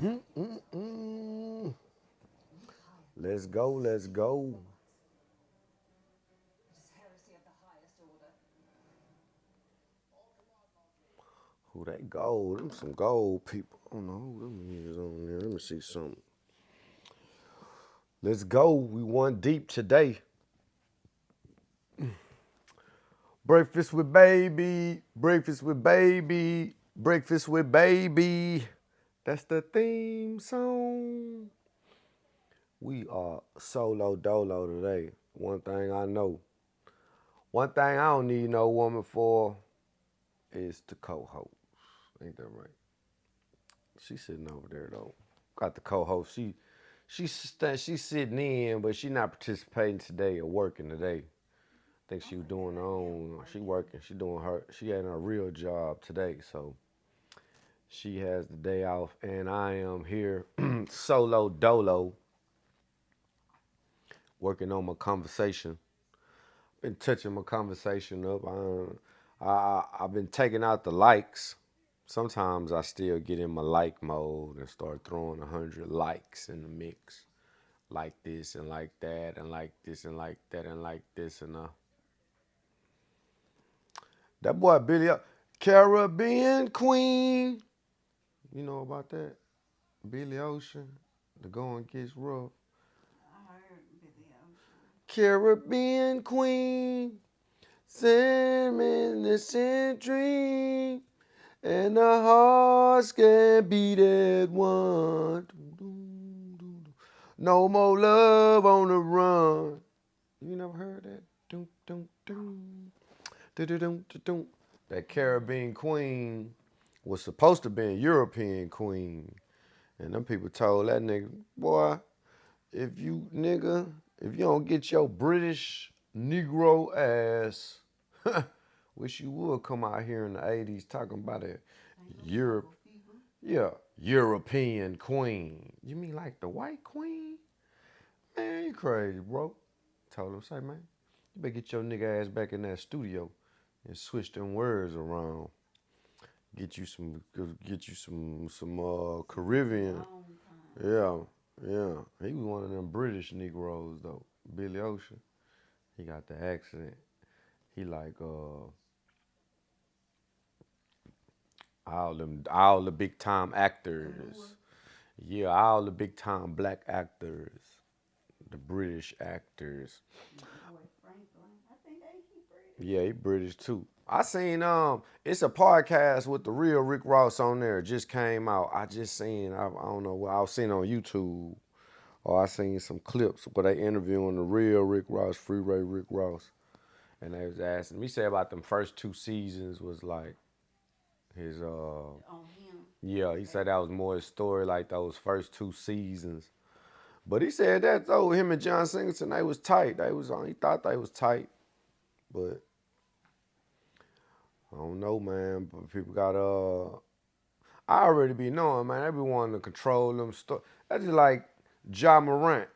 Mm-mm-mm. Let's go, let's go. Who they gold? Them some gold people. I don't know who them is on there. Let me see something. Let's go. We one deep today. Breakfast with baby. Breakfast with baby. Breakfast with baby. That's the theme song. We are solo dolo today. One thing I know. One thing I don't need no woman for is the co-host. Ain't that right? She's sitting over there though. Got the co-host. She's sitting in, but she not participating today or working today. I think she was doing her own. She working. She doing her. She had her real job today, so she has the day off, and I am here solo dolo working on my conversation. Been touching my conversation up. I've been taking out the likes. Sometimes I still get in my like mode and start throwing 100 likes in the mix. Like this and like that and like this and like that and like this and that boy Billy Caribbean Queen. You know about that? Billy Ocean. The going gets rough. Caribbean Queen. Reminiscent dream. And the hearts can beat at one. No more love on the run. You never heard that? Doom, doom, doom. Doom, doom. That Caribbean queen was supposed to be a European queen. And them people told that nigga, boy, if you don't get your British Negro ass, wish you would come out here in the 80s talking about a Europe, yeah, European queen. You mean like the white queen? Man, you crazy, bro. Told him, say, man, you better get your nigga ass back in that studio and switch them words around. Get you some Caribbean. Yeah, yeah. He was one of them British Negroes though. Billy Ocean. He got the accent. He like all the big time actors. Yeah, all the big time black actors. The British actors. Yeah, he British too. I seen it's a podcast with the real Rick Ross on there. It just came out. I just seen I don't know what I was seeing on YouTube or I seen some clips where they interviewing the real Rick Ross, Freeway Rick Ross. And they was asking me say about them first 2 seasons was like his yeah, he said that was more his story like those first 2 seasons. But he said that though, him and John Singleton, they was tight. He thought they was tight. But I don't know, man. But people got I already be knowing, man. They be wanting to control them stuff. That's just like Ja Morant.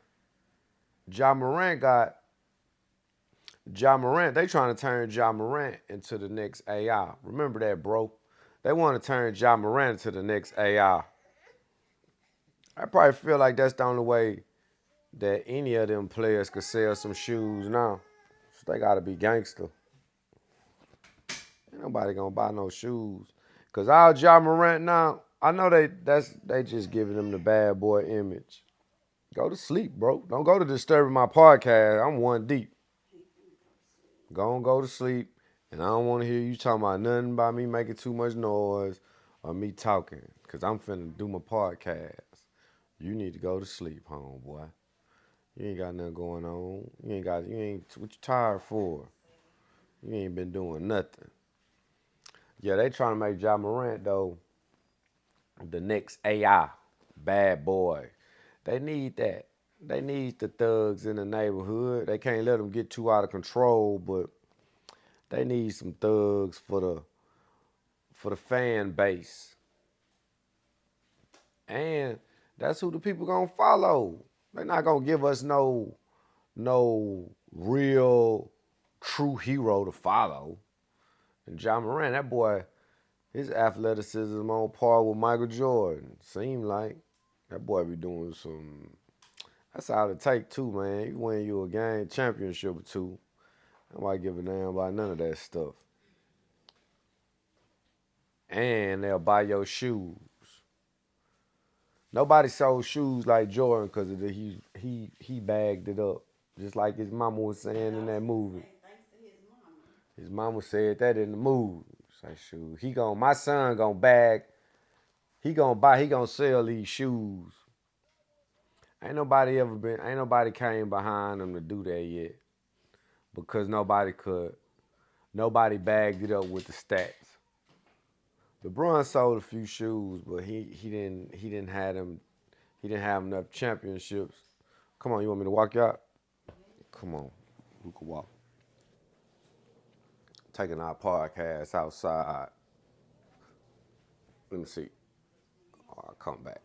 Ja Morant got Ja Morant. They trying to turn Ja Morant into the next AI. Remember that, bro? They want to turn Ja Morant into the next AI. I probably feel like that's the only way that any of them players could sell some shoes now. So they gotta be gangster. Ain't nobody gonna buy no shoes. Cause all Ja Morant now, I know they just giving them the bad boy image. Go to sleep, bro. Don't go to disturbing my podcast. I'm one deep. Go to sleep. And I don't want to hear you talking about nothing about me making too much noise or me talking. Cause I'm finna do my podcast. You need to go to sleep, homeboy. You ain't got nothing going on. What you tired for? You ain't been doing nothing. Yeah, they trying to make Ja Morant though the next AI, bad boy. They need that. They need the thugs in the neighborhood. They can't let them get too out of control, but they need some thugs for the fan base. And that's who the people gonna follow. They're not gonna give us no real true hero to follow. And Ja Morant, that boy, His athleticism on par with Michael Jordan. Seem like that boy be doing some. That's all it take too, man. You win you a game championship or two. Nobody give a damn about none of that stuff. And they'll buy your shoes. Nobody sold shoes like Jordan because he bagged it up, just like his mama was saying in that movie. His mama said that in the movie. Like, shoot, my son gonna bag. He gonna sell these shoes. Ain't nobody came behind him to do that yet, because nobody bagged it up with the stats. LeBron sold a few shoes, but he didn't have enough championships. Come on, you want me to walk you out? Come on, we can walk. Taking our podcast outside. Let me see. I'll come back.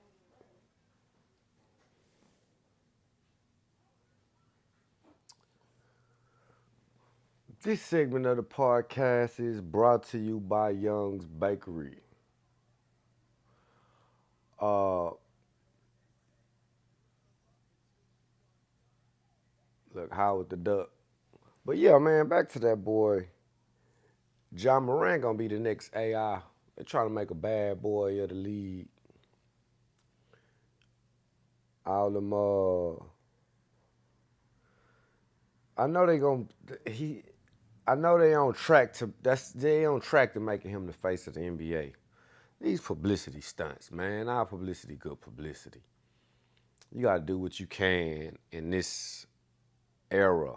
This segment of the podcast is brought to you by Young's Bakery. Look, Howard the Duck. But yeah, man, back to that boy. Ja Morant gonna be the next AI. They're trying to make a bad boy of the league. All them I know they gonna I know they on track to making him the face of the NBA. These publicity stunts, man. Our publicity, good publicity. You gotta do what you can in this era,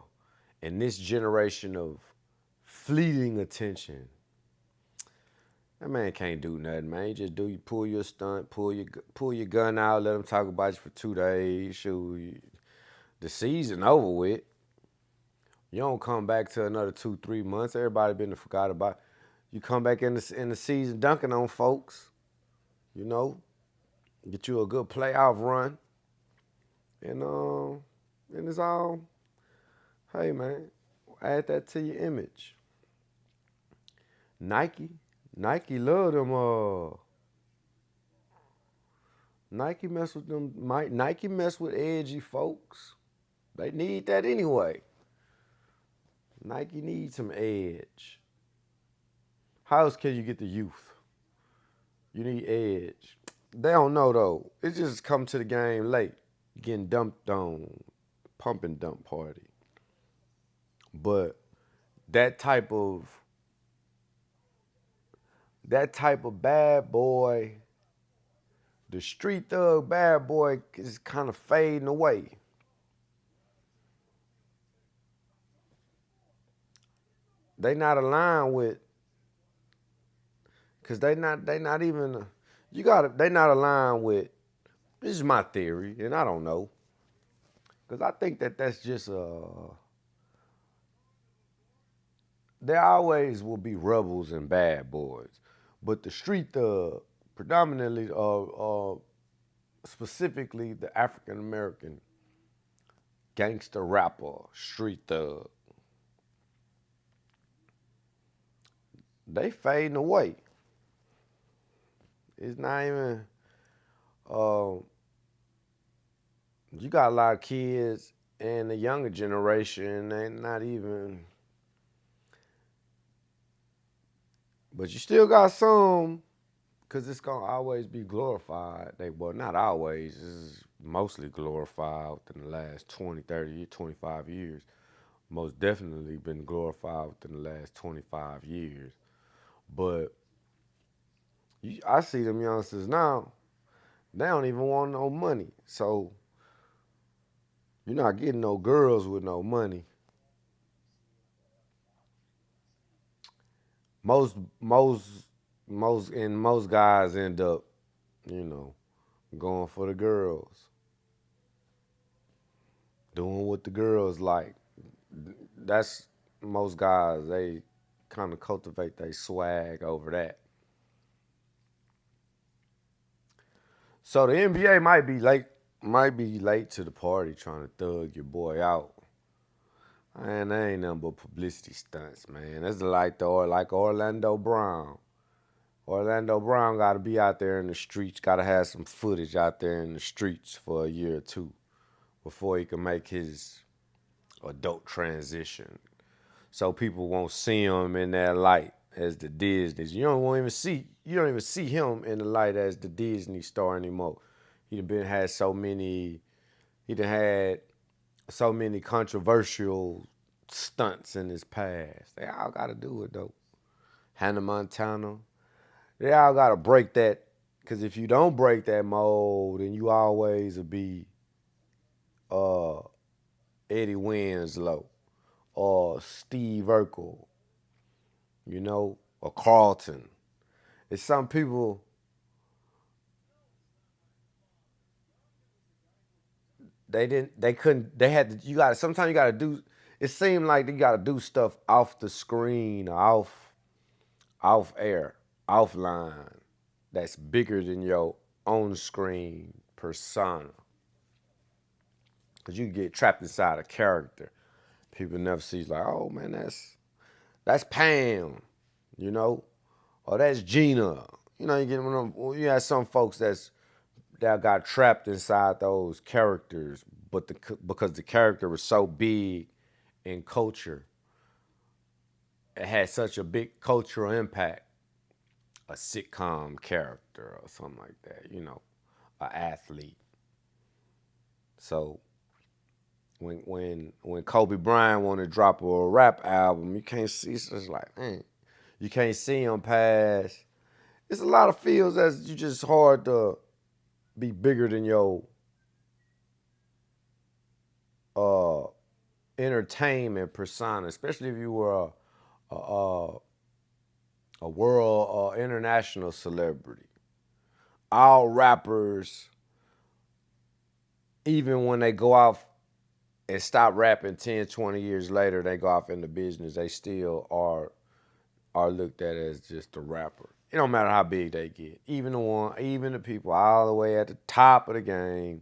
in this generation of fleeting attention. That man can't do nothing, man. You pull your stunt, pull your gun out, let them talk about you for 2 days. Shoot, the season over with. You don't come back to another 2-3 months. Everybody been forgot about. You come back in the season dunking on folks. You know, get you a good playoff run, and it's all. Hey man, add that to your image. Nike love them. Nike mess with them. Nike mess with edgy folks. They need that anyway. Nike needs some edge. How else can you get the youth? You need edge. They don't know though. It just come to the game late, getting dumped on, pump and dump party. But that type of bad boy, the street thug bad boy, is kind of fading away. They not aligned with, cause they not even. They not aligned with. This is my theory, and I don't know, cause I think that's just there always will be rebels and bad boys, but the street thug, predominantly, specifically the African American gangster rapper, street thug, they fading away. It's not even. You got a lot of kids and the younger generation, they not even. But you still got some, because it's going to always be glorified. Well, not always. This is mostly glorified within the last 20, 30, 25 years. Most definitely been glorified within the last 25 years. But I see them youngsters now, they don't even want no money. So you're not getting no girls with no money. Most guys end up, going for the girls, doing what the girls like. That's most guys. They kind of cultivate their swag over that. So the NBA might be late to the party trying to thug your boy out. Man, that ain't nothing but publicity stunts, man. That's like Orlando Brown. Orlando Brown got to be out there in the streets, got to have some footage out there in the streets for a year or two before he can make his adult transition. So people won't see him in that light as the Disney. You don't even see him in the light as the Disney star anymore. He done had so many controversial stunts in his past. They all got to do it though. Hannah Montana, they all got to break that. Because if you don't break that mold, then you always will be uh, Eddie Winslow or Steve Urkel, or Carlton. It's some people they couldn't they had to, you got to sometimes you got to do it seemed like you got to do stuff off the screen or off air, offline that's bigger than your on screen persona. Cause you get trapped inside a character. People never see like, oh man, that's Pam, you know, or that's Gina. You get one of them, you have some folks that got trapped inside those characters, but because the character was so big in culture, it had such a big cultural impact. A sitcom character or something like that, an athlete. So when Kobe Bryant wanted to drop a rap album, you can't see. It's just like, man, you can't see him past. It's a lot of fields that's you just hard to be bigger than your uh, entertainment persona, especially if you were a world or international celebrity. All rappers, even when they go off and stop rapping 10, 20 years later, they go off into business, they still are looked at as just a rapper. It don't matter how big they get. Even the people all the way at the top of the game,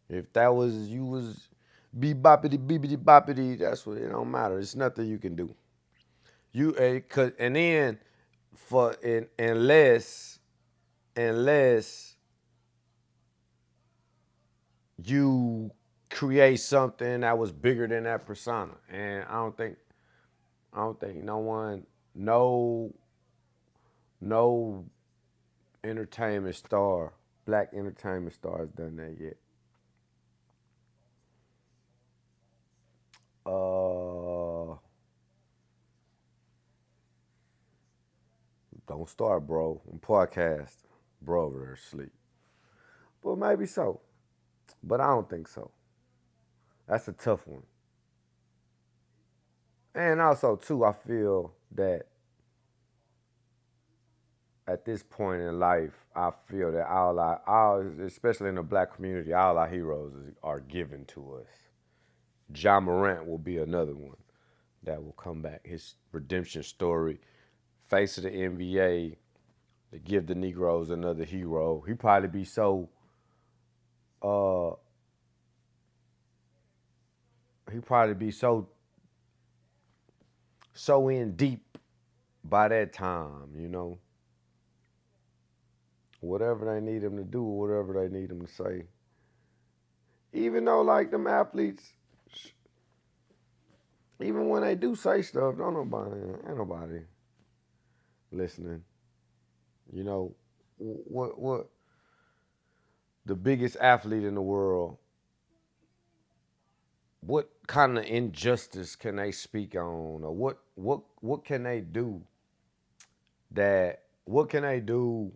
if that was you was be boppity beepity boppity, that's what it don't matter. It's nothing you can do. Cause and then unless you create something that was bigger than that persona. And I don't think no entertainment star, black entertainment star has done that yet. Uh don't start, bro. I'm podcast. Bro over there asleep. But maybe so. But I don't think so. That's a tough one. And also too, I feel that at this point in life, I feel that especially in the black community, all our heroes are given to us. Ja Morant will be another one that will come back. His redemption story, face of the NBA, to give the Negroes another hero. He probably be uh he probably be so in deep by that time. Whatever they need him to do, whatever they need him to say. Even though like them athletes, even when they do say stuff, ain't nobody listening. You know, what the biggest athlete in the world, what kind of injustice can they speak on, or what can they do what can they do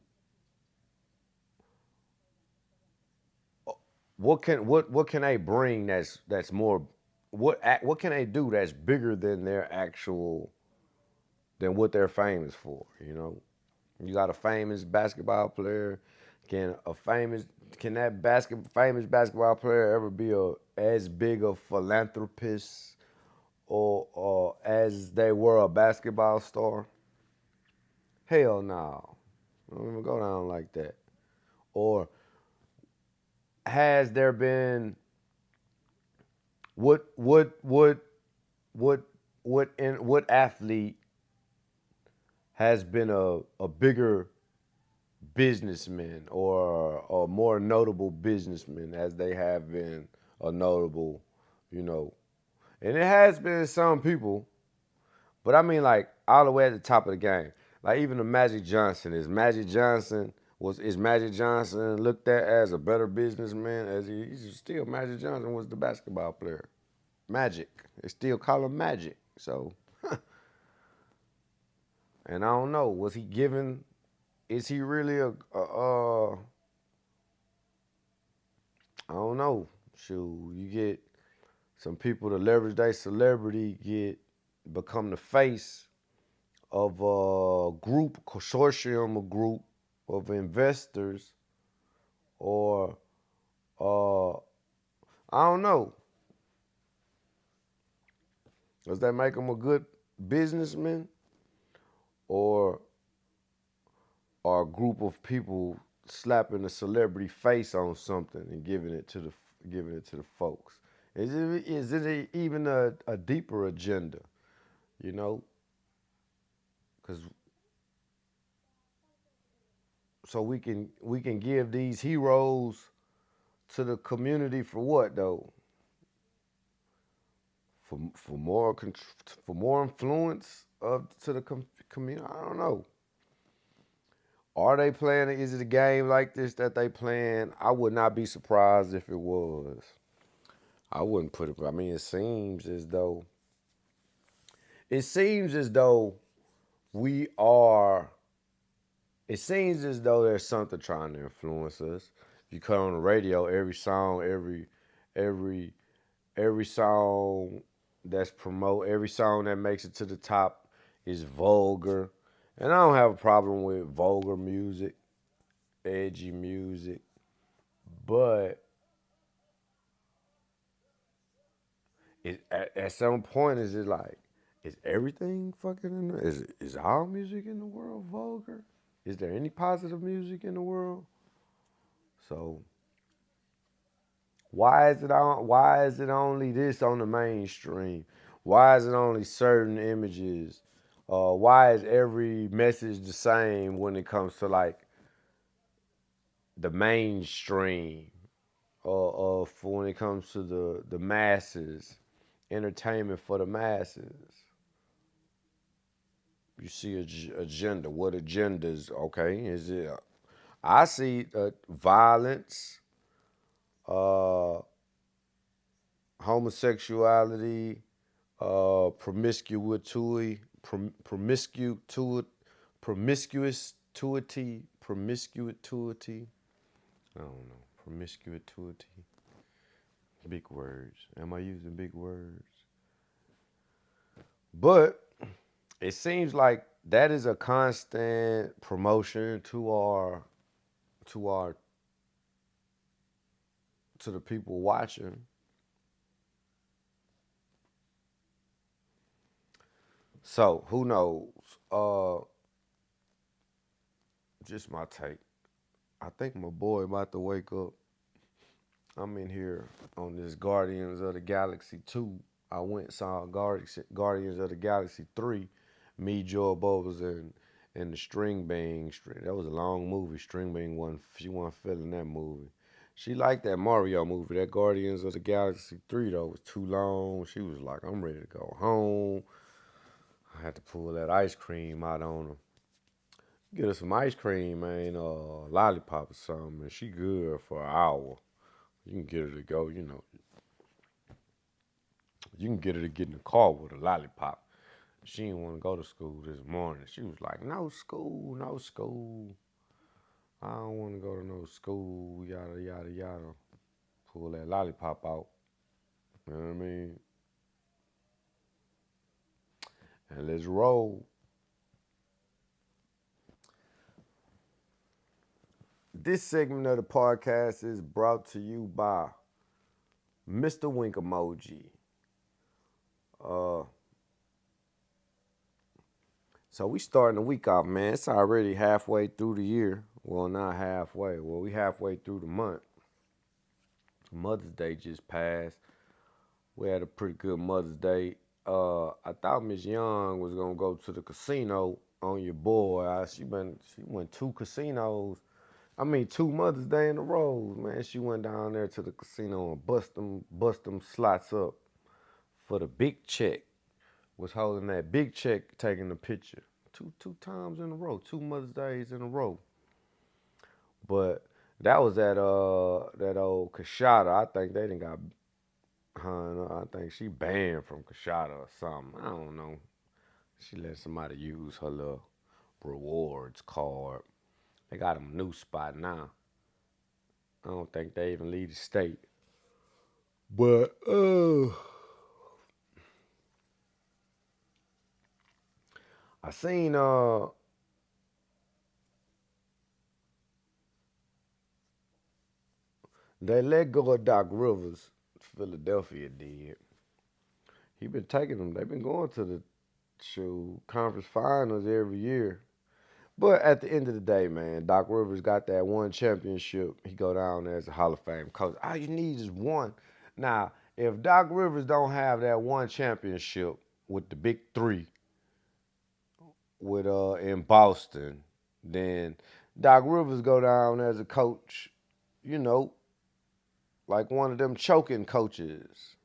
what can they bring that's more what can they do that's bigger than their actual than what they're famous for. You got a famous basketball player. Can a famous can that famous basketball player ever be as big a philanthropist or as they were a basketball star? Hell no. Don't even go down like that. Or has there been what what what what what athlete has been a bigger businessman or a more notable businessman as they have been a notable, you know. And it has been some people, but I mean like all the way at the top of the game. Like even the Magic Johnson is Magic Johnson looked at as a better businessman as he's still Magic Johnson was the basketball player. Magic. They still call him Magic. So and I don't know, was he given is he really I don't know. Shoot, you get some people to leverage their celebrity, become the face of a group, consortium, a group of investors, or I don't know. Does that make them a good businessman, or a group of people slapping a celebrity face on something and giving it to the folks? Is it even a deeper agenda? You know, because so we can give these heroes to the community for what though? For more influence to the community. I don't know. Are they playing? Is it a game like this that they playing? I would not be surprised if it was. I wouldn't put it. I mean, it seems as though we are. It seems as though there's something trying to influence us. If you cut on the radio, every every song every song that makes it to the top is vulgar. And I don't have a problem with vulgar music, edgy music, but at some point is it like is everything fucking in the, is all music in the world vulgar? Is there any positive music in the world? So why is it only this on the mainstream? Why is it only certain images? Why is every message the same when it comes to like the mainstream? For when it comes to the masses, entertainment for the masses. You see agenda. What agendas? Okay, is it? I see violence, uh, homosexuality, promiscuity, promiscuity, promiscuity. I don't know. Promiscuity. Big words. Am I using big words? But it seems like that is a constant promotion to our to the people watching. So who knows? Just my take. I think my boy about to wake up. I'm in here on this Guardians of the Galaxy 2. I went and saw Guardians of the Galaxy 3. Me, Joe Bowles, and the String Bean. That was a long movie. String Bean she wasn't feeling that movie. She liked that Mario movie. That Guardians of the Galaxy 3 though was too long. She was like, I'm ready to go home. I had to pull that ice cream out on her. Get her some ice cream, man, lollipop or something, and she good for an hour. You can get her to go, you can get her to get in the car with a lollipop. She didn't want to go to school this morning. She was like, no school, no school. I don't want to go to no school, yada, yada, yada. Pull that lollipop out. You know what I mean? And let's roll. This segment of the podcast is brought to you by Mr. Wink Emoji. Uh, so we starting the week off, man. It's already halfway through the year. Well, not halfway. Well, we halfway through the month. Mother's Day just passed. We had a pretty good Mother's Day. I thought Miss Young was gonna go to the casino on your boy. She went 2 Mother's Day in a row, man. She went down there to the casino and bust them slots up for the big check. Was holding that big check, taking the picture. Two times in a row, 2 Mother's Days in a row. But that was that old Kashada. I think they didn't got I think she banned from Kashada or something. I don't know. She let somebody use her little rewards card. They got them a new spot now. I don't think they even leave the state. But I seen they let go of Doc Rivers. Philadelphia did. He been taking them. They've been going to the conference finals every year. But at the end of the day, man, Doc Rivers got that one championship. He go down there as a Hall of Fame coach. All you need is one. Now, if Doc Rivers don't have that one championship with the big three with in Boston, then Doc Rivers go down as a coach, you know, like one of them choking coaches.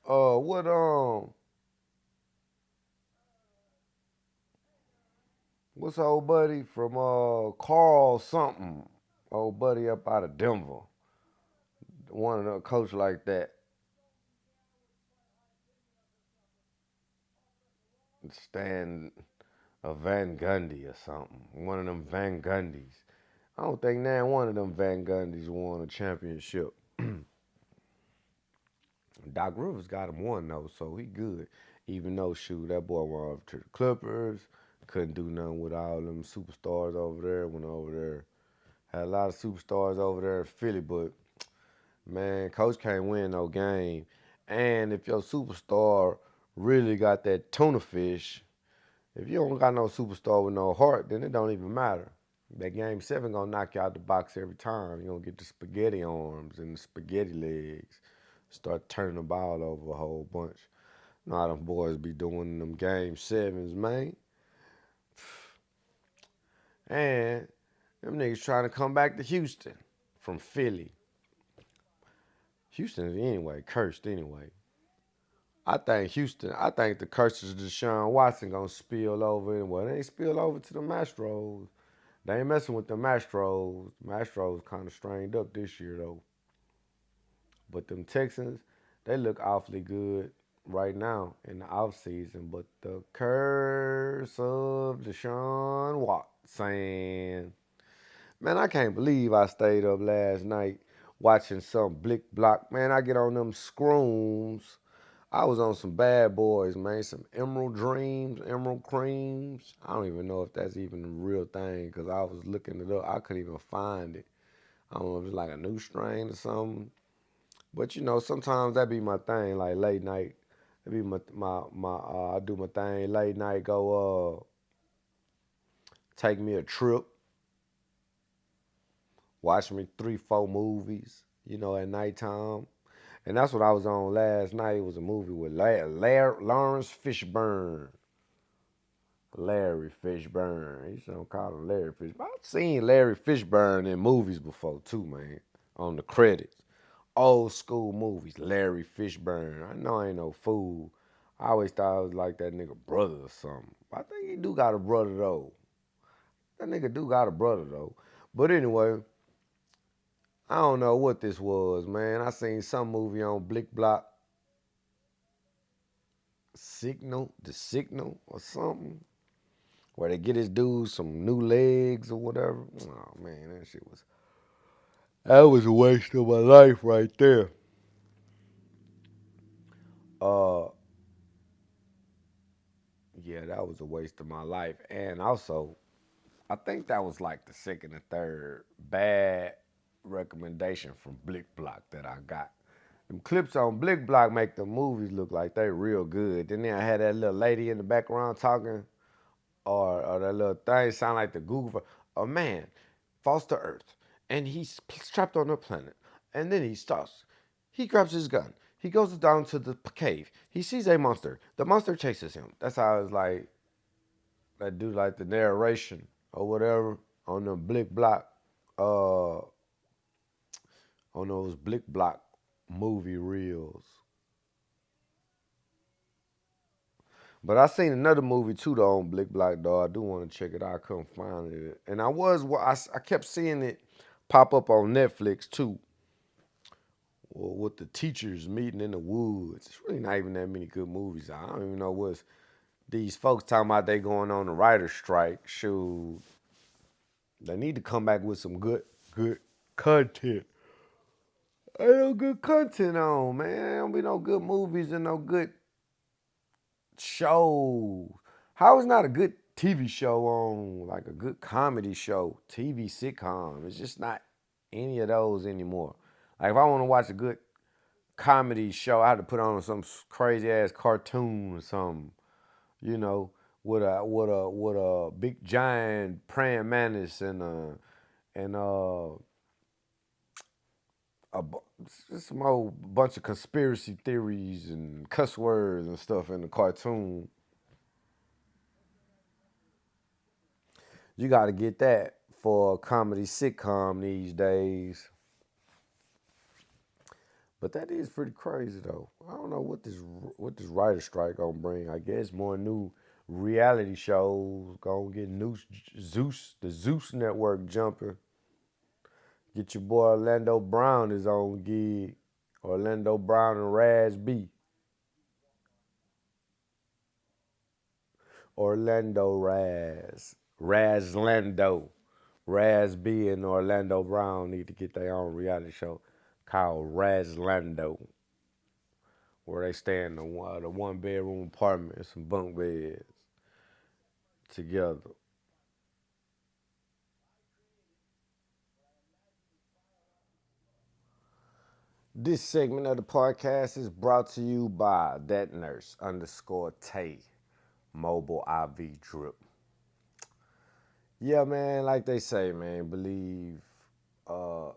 What what's old buddy from Carl something? Old buddy up out of Denver. One of the coach like that. Stan Van Gundy or something. One of them Van Gundys. I don't think now one of them Van Gundys won a championship. Doc Rivers got him one though, so he good. Even though shoot, that boy went over to the Clippers, couldn't do nothing with all them superstars over there. Went over there, had a lot of superstars over there in Philly, but man, coach can't win no game. And if your superstar really got that tuna fish, if you don't got no superstar with no heart, then it don't even matter. That game seven gonna knock you out the box every time. You gonna get the spaghetti arms and the spaghetti legs. Start turning the ball over a whole bunch. You know how them boys be doing them game sevens, man. And them niggas trying to come back to Houston from Philly. Houston anyway, cursed anyway. I think the curses of Deshaun Watson gonna spill over. Well, they ain't spill over to the Astros. They ain't messing with the Astros. The Astros kind of strained up this year though. But them Texans, they look awfully good right now in the offseason. But the curse of Deshaun Watson. Man, I can't believe I stayed up last night watching some Blick Block. Man, I get on them scrooms. I was on some bad boys, man. Some Emerald Dreams, Emerald Creams. I don't even know if that's even a real thing because I was looking it up. I couldn't even find it. I don't know if it's like a new strain or something. But you know, sometimes that be my thing, like late night. That be my I do my thing late night. Go take me a trip, watch me 3, 4 movies. You know, at nighttime. And that's what I was on last night. It was a movie with Lawrence Fishburne. Larry Fishburne. You don't call him Larry Fishburne. I've seen Larry Fishburne in movies before too, man. On the credits. Old school movies. Larry Fishburne. I know I ain't no fool. I always thought I was like that nigga brother or something. I think he do got a brother though. That nigga do got a brother though. But anyway, I don't know what this was, man. I seen some movie on Blick Block. The Signal or something. Where they get his dude some new legs or whatever. Oh man, that was a waste of my life right there. Uh yeah, that was a waste of my life. And also, I think that was like the second or third bad recommendation from Blick Block that I got. Them clips on Blick Block make the movies look like they real good. Then I had that little lady in the background talking, or that little thing sound like the Google. A man falls to Earth, and he's trapped on a planet. And then he starts. He grabs his gun. He goes down to the cave. He sees a monster. The monster chases him. That's how it's like. that do like the narration or whatever on the Blick Block, on those Blick Block movie reels. But I seen another movie too though on Blick Block though. I do want to check it out. I couldn't find it, and I kept seeing it pop up on Netflix too. Well, with the teachers meeting in the woods. It's really not even that many good movies. I don't even know what's these folks talking about they going on a writer's strike. Shoot, they need to come back with some good content. Ain't no good content on, man. There don't be no good movies and no good shows. How is not a good TV show on, like a good comedy show, TV sitcom? It's just not any of those anymore. Like if I want to watch a good comedy show, I had to put on some crazy ass cartoon or something, you know, with a big giant praying mantis and a some old bunch of conspiracy theories and cuss words and stuff in the cartoon. You got to get that for a comedy sitcom these days. But that is pretty crazy though. I don't know what this writer strike gonna bring. I guess more new reality shows gonna get new the Zeus network jumping. Get your boy Orlando Brown his own gig. Orlando Brown and Raz B. Orlando Raz. Raz Lando. Raz B and Orlando Brown need to get their own reality show called Raz Lando, where they stay in the one bedroom apartment and some bunk beds together. This segment of the podcast is brought to you by that nurse underscore Tay mobile IV drip. Yeah, man, like they say, man, believe uh,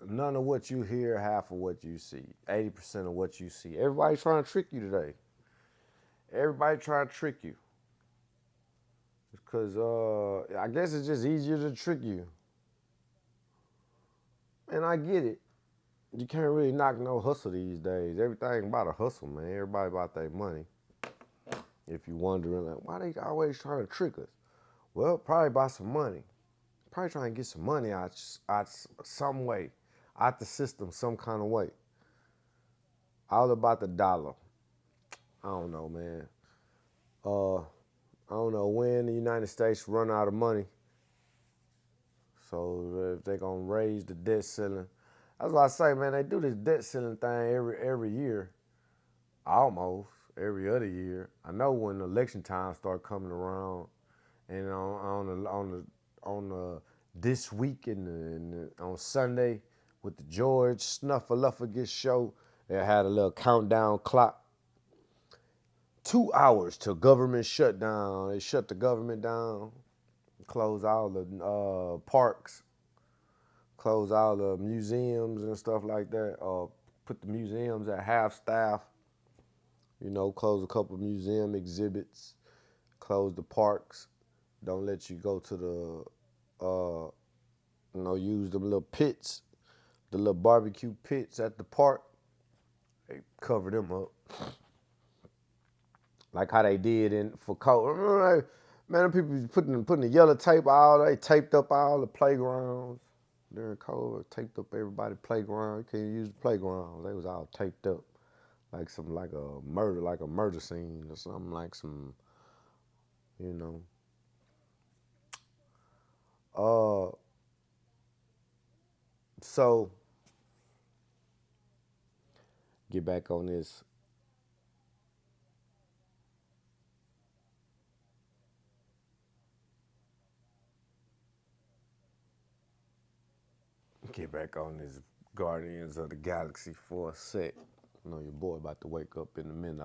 none of what you hear, half of what you see, 80% of what you see. Everybody's trying to trick you today. Everybody trying to trick you. Because I guess it's just easier to trick you. And I get it. You can't really knock no hustle these days. Everything about a hustle, man. Everybody about their money. If you're wondering, like, why they always trying to trick us? Well, probably about some money. Probably trying to get some money out some way, out the system some kind of way. All about the dollar. I don't know, man. I don't know when the United States run out of money. So if they're gonna raise the debt ceiling, that's what I say, man. They do this debt ceiling thing every year, almost every other year. I know when election time start coming around, and on the this week and on Sunday with the George Snuffleupagus show, they had a little countdown clock. 2 hours till government shutdown. They shut the government down, close all the parks, close all the museums and stuff like that. Put the museums at half staff. You know, close a couple museum exhibits, close the parks. Don't let you go to use them little pits, the little barbecue pits at the park. They cover them up. Like how they did for COVID. Remember, man, people putting the yellow tape they taped up all the playgrounds during COVID, taped up everybody's playground. You can't use the playground. They was all taped up. Like a murder scene or something, like some, you know. So get back on this. Get back on this Guardians of the Galaxy for a sec. You know your boy about to wake up in a minute.